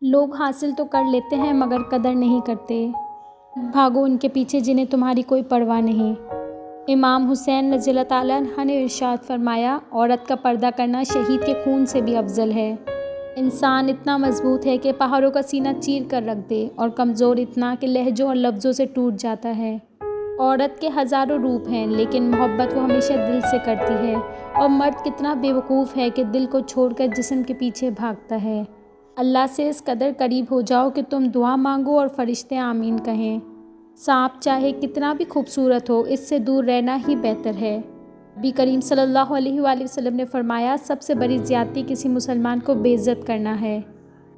لوگ حاصل تو کر لیتے ہیں مگر قدر نہیں کرتے۔ بھاگو ان کے پیچھے جنہیں تمہاری کوئی پرواہ نہیں۔ امام حسین رضی اللہ تعالیٰ عنہ نے ارشاد فرمایا، عورت کا پردہ کرنا شہید کے خون سے بھی افضل ہے۔ انسان اتنا مضبوط ہے کہ پہاڑوں کا سینہ چیر کر رکھ دے، اور کمزور اتنا کہ لہجوں اور لفظوں سے ٹوٹ جاتا ہے۔ عورت کے ہزاروں روپ ہیں لیکن محبت وہ ہمیشہ دل سے کرتی ہے، اور مرد کتنا بے وقوف ہے کہ دل کو چھوڑ کر جسم کے پیچھے بھاگتا ہے۔ اللہ سے اس قدر قریب ہو جاؤ کہ تم دعا مانگو اور فرشتے آمین کہیں۔ سانپ چاہے کتنا بھی خوبصورت ہو، اس سے دور رہنا ہی بہتر ہے۔ نبی کریم صلی اللہ علیہ وآلہ وسلم نے فرمایا، سب سے بڑی زیادتی کسی مسلمان کو بے عزت کرنا ہے۔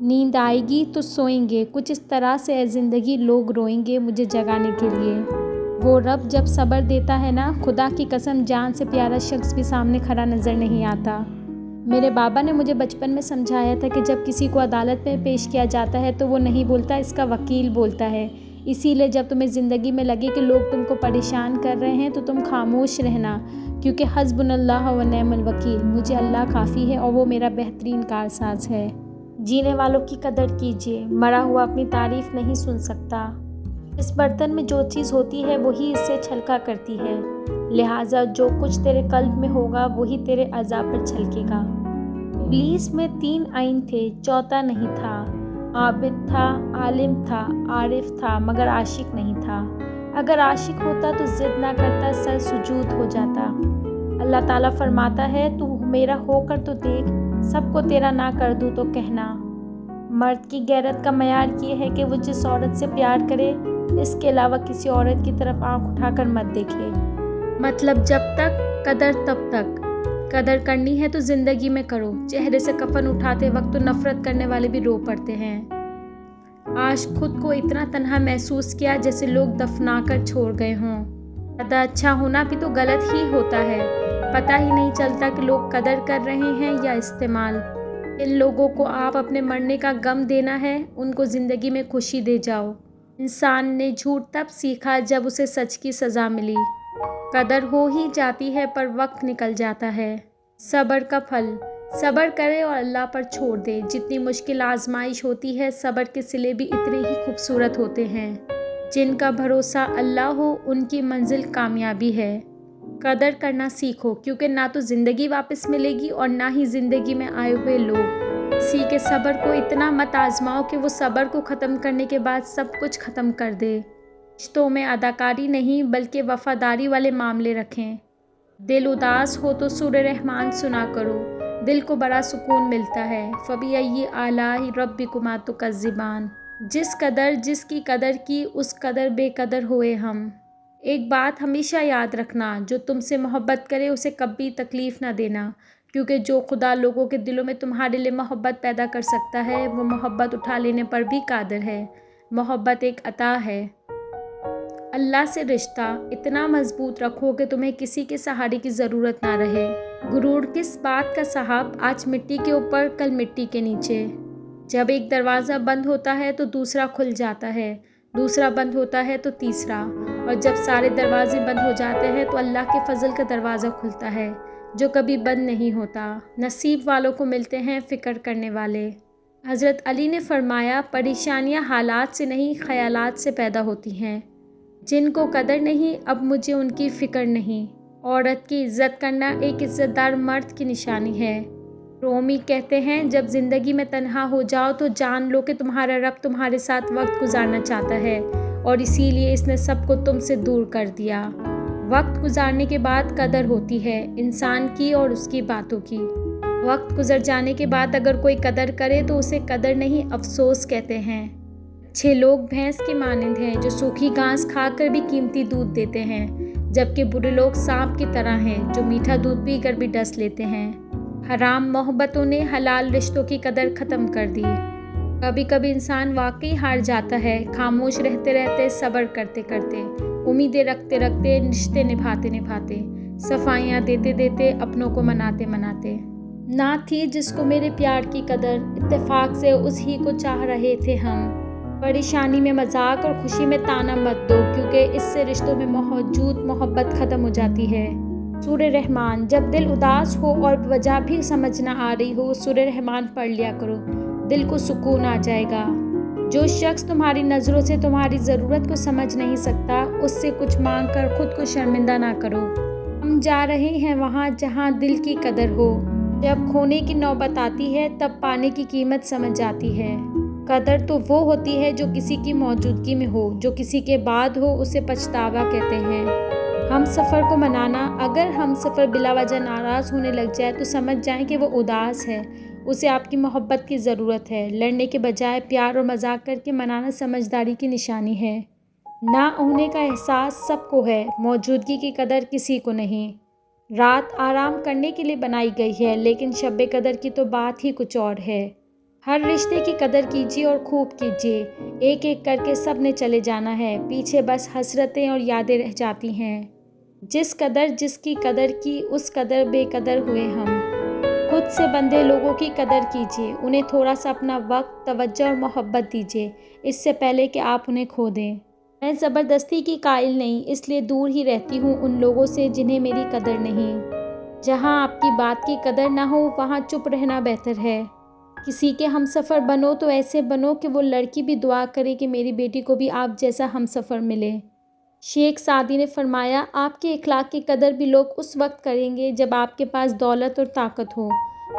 نیند آئے گی تو سوئیں گے، کچھ اس طرح سے اے زندگی لوگ روئیں گے مجھے جگانے کے لیے۔ وہ رب جب صبر دیتا ہے نا، خدا کی قسم جان سے پیارا شخص بھی سامنے کھڑا نظر نہیں آتا۔ میرے بابا نے مجھے بچپن میں سمجھایا تھا کہ جب کسی کو عدالت میں پیش کیا جاتا ہے تو وہ نہیں بولتا، اس کا وکیل بولتا ہے۔ اسی لیے جب تمہیں زندگی میں لگے کہ لوگ تم کو پریشان کر رہے ہیں تو تم خاموش رہنا، کیونکہ حسبنا اللہ و نعم الوکیل، مجھے اللہ کافی ہے اور وہ میرا بہترین کارساز ہے۔ جینے والوں کی قدر کیجیے، مرا ہوا اپنی تعریف نہیں سن سکتا۔ اس برتن میں جو چیز ہوتی ہے وہی اس سے چھلکا کرتی ہے، لہٰذا جو کچھ تیرے قلب میں ہوگا وہی تیرے اعضاء پر چھلکے گا۔ ابلیس میں 3 عین تھے، چوتھا نہیں تھا۔ عابد تھا، عالم تھا، عارف تھا، مگر عاشق نہیں تھا۔ اگر عاشق ہوتا تو ضد نہ کرتا، سر سجود ہو جاتا۔ اللہ تعالیٰ فرماتا ہے، تو میرا ہو کر تو دیکھ، سب کو تیرا نہ کر دوں تو کہنا۔ مرد کی غیرت کا معیار یہ ہے کہ وہ جس عورت سے پیار کرے، اس کے علاوہ کسی عورت کی طرف آنکھ اٹھا کر مت دیکھے۔ مطلب جب تک قدر تب تک۔ قدر کرنی ہے تو زندگی میں کرو۔ چہرے سے کفن اٹھاتے وقت تو نفرت کرنے والے بھی رو پڑتے ہیں۔ آج خود کو اتنا تنہا محسوس کیا جیسے لوگ دفنا کر چھوڑ گئے ہوں۔ زیادہ اچھا ہونا بھی تو غلط ہی ہوتا ہے، پتہ ہی نہیں چلتا کہ لوگ قدر کر رہے ہیں یا استعمال۔ جن لوگوں کو آپ اپنے مرنے کا غم دینا ہے، ان کو زندگی میں خوشی دے جاؤ۔ انسان نے جھوٹ تب سیکھا جب اسے سچ کی سزا ملی۔ قدر ہو ہی جاتی ہے پر وقت نکل جاتا ہے۔ صبر کا پھل، صبر کرے اور اللہ پر چھوڑ دے۔ جتنی مشکل آزمائش ہوتی ہے، صبر کے صلے بھی اتنے ہی خوبصورت ہوتے ہیں۔ جن کا بھروسہ اللہ ہو، ان کی منزل کامیابی ہے۔ قدر کرنا سیکھو، کیونکہ نہ تو زندگی واپس ملے گی اور نہ ہی زندگی میں آئے ہوئے لوگ۔ کسی کے صبر کو اتنا مت آزماؤ کہ وہ صبر کو ختم کرنے کے بعد سب کچھ ختم کر دے۔ رشتوں میں اداکاری نہیں بلکہ وفاداری والے معاملے رکھیں۔ دل اداس ہو تو سورہ رحمان سنا کرو، دل کو بڑا سکون ملتا ہے۔ فَبِأَيِّ آلَاءِ رَبِّكُمَا تُكَذِّبَانِ۔ جس قدر جس کی قدر کی، اس قدر بے قدر ہوئے ہم۔ ایک بات ہمیشہ یاد رکھنا، جو تم سے محبت کرے اسے کبھی تکلیف نہ دینا، کیونکہ جو خدا لوگوں کے دلوں میں تمہارے لیے محبت پیدا کر سکتا ہے، وہ محبت اٹھا لینے پر بھی قادر ہے۔ محبت ایک عطا ہے۔ اللہ سے رشتہ اتنا مضبوط رکھو کہ تمہیں کسی کے سہارے کی ضرورت نہ رہے۔ غرور کس بات کا صاحب، آج مٹی کے اوپر کل مٹی کے نیچے۔ جب ایک دروازہ بند ہوتا ہے تو دوسرا کھل جاتا ہے، دوسرا بند ہوتا ہے تو تیسرا، اور جب سارے دروازے بند ہو جاتے ہیں تو اللہ کے فضل کا دروازہ کھلتا ہے جو کبھی بند نہیں ہوتا۔ نصیب والوں کو ملتے ہیں فکر کرنے والے۔ حضرت علی نے فرمایا، پریشانیاں حالات سے نہیں خیالات سے پیدا ہوتی ہیں۔ جن کو قدر نہیں، اب مجھے ان کی فکر نہیں۔ عورت کی عزت کرنا ایک عزت دار مرد کی نشانی ہے۔ رومی کہتے ہیں، جب زندگی میں تنہا ہو جاؤ تو جان لو کہ تمہارا رب تمہارے ساتھ وقت گزارنا چاہتا ہے، اور اسی لیے اس نے سب کو تم سے دور کر دیا۔ وقت گزارنے کے بعد قدر ہوتی ہے، انسان کی اور اس کی باتوں کی۔ وقت گزر جانے کے بعد اگر کوئی قدر کرے تو اسے قدر نہیں افسوس کہتے ہیں۔ اچھے لوگ بھینس کے مانند ہیں جو سوکھی گھاس کھا کر بھی قیمتی دودھ دیتے ہیں، جبکہ برے لوگ سانپ کی طرح ہیں جو میٹھا دودھ پی کر بھی ڈس لیتے ہیں۔ حرام محبتوں نے حلال رشتوں کی قدر ختم کر دی۔ کبھی کبھی انسان واقعی ہار جاتا ہے، خاموش رہتے رہتے، صبر کرتے کرتے، امیدیں رکھتے رکھتے، رشتے نبھاتے نبھاتے، صفائیاں دیتے دیتے، اپنوں کو مناتے مناتے۔ نہ تھی جس کو میرے پیار کی قدر، اتفاق سے اس ہی کو چاہ رہے تھے ہم۔ پریشانی میں مذاق اور خوشی میں طعنہ مت دو، کیونکہ اس سے رشتوں میں موجود محبت ختم ہو جاتی ہے۔ سورہ رحمان۔ جب دل اداس ہو اور وجہ بھی سمجھ نہ آ رہی ہو، سورہ رحمان پڑھ لیا کرو۔ دل کو سکون آ جائے گا۔ جو شخص تمہاری نظروں سے تمہاری ضرورت کو سمجھ نہیں سکتا، اس سے کچھ مانگ کر خود کو شرمندہ نہ کرو۔ ہم جا رہے ہیں وہاں جہاں دل کی قدر ہو۔ جب کھونے کی نوبت آتی ہے تب پانے کی قیمت سمجھ آتی ہے۔ قدر تو وہ ہوتی ہے جو کسی کی موجودگی میں ہو، جو کسی کے بعد ہو اسے پچھتاوا کہتے ہیں۔ ہم سفر کو منانا، اگر ہم سفر بلا وجہ ناراض ہونے لگ جائے تو سمجھ جائیں کہ وہ اداس ہے، اسے آپ کی محبت کی ضرورت ہے۔ لڑنے کے بجائے پیار اور مذاق کر کے منانا سمجھداری کی نشانی ہے۔ نہ ہونے کا احساس سب کو ہے، موجودگی کی قدر کسی کو نہیں۔ رات آرام کرنے کے لیے بنائی گئی ہے، لیکن شب قدر کی تو بات ہی کچھ اور ہے۔ ہر رشتے کی قدر کیجیے اور خوب کیجیے، ایک ایک کر کے سب نے چلے جانا ہے، پیچھے بس حسرتیں اور یادیں رہ جاتی ہیں۔ جس کی قدر کی اس قدر بے قدر ہوئے ہم۔ خود سے بندھے لوگوں کی قدر کیجیے، انہیں تھوڑا سا اپنا وقت، توجہ اور محبت دیجیے، اس سے پہلے کہ آپ انہیں کھو دیں۔ میں زبردستی کی قائل نہیں، اس لیے دور ہی رہتی ہوں ان لوگوں سے جنہیں میری قدر نہیں۔ جہاں آپ کی بات کی قدر نہ ہو وہاں چپ رہنا بہتر ہے۔ کسی کے ہم سفر بنو تو ایسے بنو کہ وہ لڑکی بھی دعا کرے کہ میری بیٹی کو بھی آپ جیسا ہم سفر ملے۔ شیخ سعدی نے فرمایا، آپ کے اخلاق کی قدر بھی لوگ اس وقت کریں گے جب آپ کے پاس دولت اور طاقت ہو۔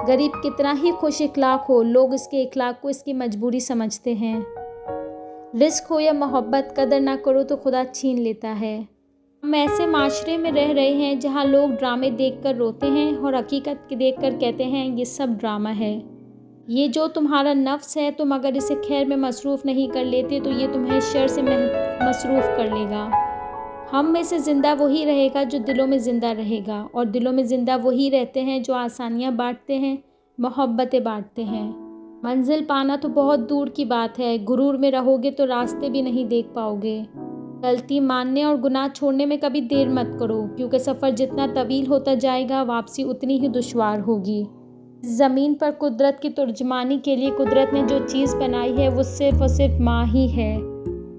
غریب کتنا ہی خوش اخلاق ہو، لوگ اس کے اخلاق کو اس کی مجبوری سمجھتے ہیں۔ رزق ہو یا محبت، قدر نہ کرو تو خدا چھین لیتا ہے۔ ہم ایسے معاشرے میں رہ رہے ہیں جہاں لوگ ڈرامے دیکھ کر روتے ہیں اور حقیقت دیکھ کر کہتے ہیں یہ سب ڈرامہ ہے۔ یہ جو تمہارا نفس ہے، تم اگر اسے خیر میں مصروف نہیں کر لیتے تو یہ تمہیں شر سے مصروف کر لے گا۔ ہم میں سے زندہ وہی رہے گا جو دلوں میں زندہ رہے گا، اور دلوں میں زندہ وہی رہتے ہیں جو آسانیاں بانٹتے ہیں، محبتیں بانٹتے ہیں۔ منزل پانا تو بہت دور کی بات ہے، غرور میں رہو گے تو راستے بھی نہیں دیکھ پاؤ گے۔ غلطی ماننے اور گناہ چھوڑنے میں کبھی دیر مت کرو، کیونکہ سفر جتنا طویل ہوتا جائے گا واپسی اتنی ہی دشوار ہوگی۔ زمین پر قدرت کی ترجمانی کے لیے قدرت نے جو چیز بنائی ہے وہ صرف اور صرف ماں ہی ہے۔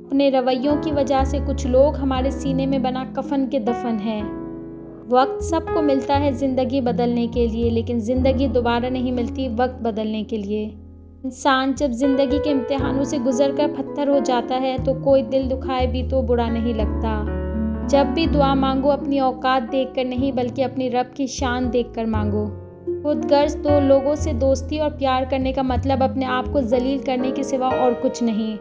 اپنے رویوں کی وجہ سے کچھ لوگ ہمارے سینے میں بنا کفن کے دفن ہیں۔ وقت سب کو ملتا ہے زندگی بدلنے کے لیے، لیکن زندگی دوبارہ نہیں ملتی وقت بدلنے کے لیے۔ انسان جب زندگی کے امتحانوں سے گزر کر پتھر ہو جاتا ہے تو کوئی دل دکھائے بھی تو برا نہیں لگتا۔ جب بھی دعا مانگو اپنی اوقات دیکھ کر نہیں بلکہ اپنی رب کی شان دیکھ کر مانگو۔ خود غرض دو لوگوں سے دوستی اور پیار کرنے کا مطلب اپنے آپ کو ذلیل کرنے کے سوا اور کچھ نہیں۔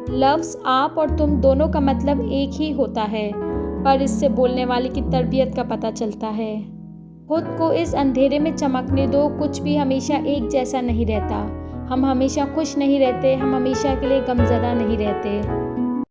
لفظ آپ اور تم دونوں کا مطلب ایک ہی ہوتا ہے، پر اس سے بولنے والے کی تربیت کا پتہ چلتا ہے۔ خود کو اس اندھیرے میں چمکنے دو، کچھ بھی ہمیشہ ایک جیسا نہیں رہتا۔ ہم ہمیشہ خوش نہیں رہتے، ہم ہمیشہ کے لیے غمزدہ نہیں رہتے۔